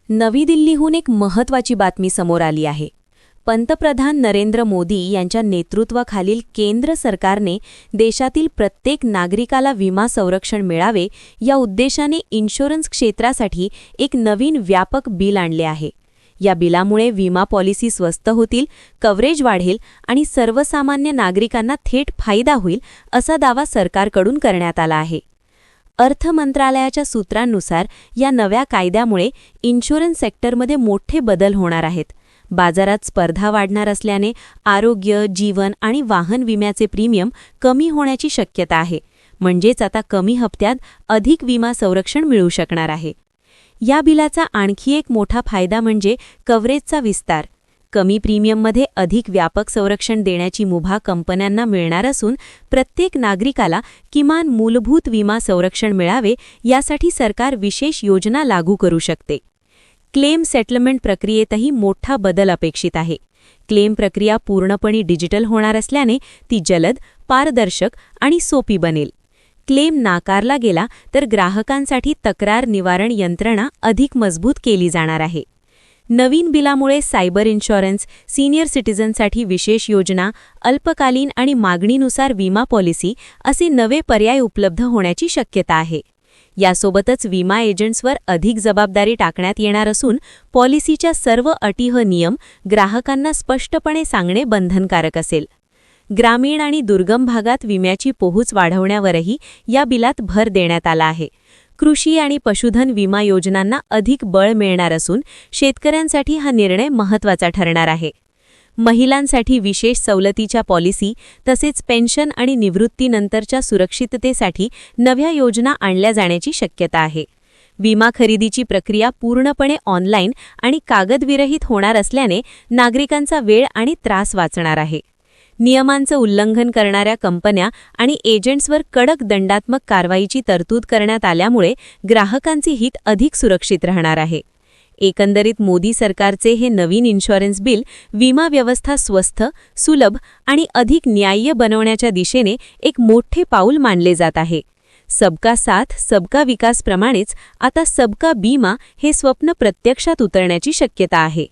नवी दिल्लीहून एक महत्त्वाची बातमी समोर आली आहे. पंतप्रधान नरेंद्र मोदी यांच्या नेतृत्वाखालील केंद्र सरकारने देशातील प्रत्येक नागरिकाला विमा संरक्षण मिळावे या उद्देशाने इन्शुरन्स क्षेत्रासाठी एक नवीन व्यापक बिल आणले आहे. या बिलामुळे विमा पॉलिसी स्वस्त होतील, कव्हरेज वाढेल आणि सर्वसामान्य नागरिकांना थेट फायदा होईल असा दावा सरकारकडून करण्यात आला आहे. अर्थ मंत्रालयाच्या सूत्रांनुसार या नव्या कायद्यामुळे इन्शुरन्स सेक्टरमध्ये मोठे बदल होणार आहेत. बाजारात स्पर्धा वाढणार असल्याने आरोग्य, जीवन आणि वाहन विम्याचे प्रीमियम कमी होण्याची शक्यता आहे. म्हणजेच आता कमी हप्त्यात अधिक विमा संरक्षण मिळू शकणार आहे. या बिलाचा आणखी एक मोठा फायदा म्हणजे कव्हरेजचा विस्तार. कमी प्रीमियममध्ये अधिक व्यापक संरक्षण देण्याची मुभा कंपन्यांना मिळणार असून प्रत्येक नागरिकाला किमान मूलभूत विमा संरक्षण मिळावे यासाठी सरकार विशेष योजना लागू करू शकते. क्लेम सेटलमेंट प्रक्रियेतही मोठा बदल अपेक्षित आहे. क्लेम प्रक्रिया पूर्णपणे डिजिटल होणार असल्याने ती जलद, पारदर्शक आणि सोपी बनेल. क्लेम नाकारला गेला तर ग्राहकांसाठी तक्रार निवारण यंत्रणा अधिक मजबूत केली जाणार आहे. नवीन बिलामुळे सायबर इन्शुरन्स, सिनियर सिटीझनसाठी विशेष योजना, अल्पकालीन आणि मागणीनुसार विमा पॉलिसी असे नवे पर्याय उपलब्ध होण्याची शक्यता आहे. यासोबतच विमा एजंट्सवर अधिक जबाबदारी टाकण्यात येणार असून पॉलिसीच्या सर्व अटी व नियम ग्राहकांना स्पष्टपणे सांगणे बंधनकारक असेल. ग्रामीण आणि दुर्गम भागात विम्याची पोहोच वाढवण्यावरही या बिलात भर देण्यात आला आहे. कृषी आणि पशुधन विमा योजनांना अधिक बळ मिळणार असून शेतकऱ्यांसाठी हा निर्णय महत्त्वाचा ठरणार आहे. महिलांसाठी विशेष सवलतीच्या पॉलिसी तसेच पेन्शन आणि निवृत्तीनंतरच्या सुरक्षिततेसाठी नव्या योजना आणल्या जाण्याची शक्यता आहे. विमा खरेदीची प्रक्रिया पूर्णपणे ऑनलाईन आणि कागदविरहित होणार असल्याने नागरिकांचा वेळ आणि त्रास वाचणार आहे. नियमांचं उल्लंघन करणाऱ्या कंपन्या आणि एजंट्सवर कडक दंडात्मक कारवाईची तरतूद करण्यात आल्यामुळे ग्राहकांचे हित अधिक सुरक्षित राहणार आहे. एकंदरीत मोदी सरकारचे हे नवीन इन्शुरन्स बिल विमा व्यवस्था स्वस्थ, सुलभ आणि अधिक न्याय्य बनवण्याच्या दिशेने एक मोठे पाऊल मानले जात आहे. सबका साथ सबका विकास प्रमाणेच आता सबका बीमा हे स्वप्न प्रत्यक्षात उतरण्याची शक्यता आहे.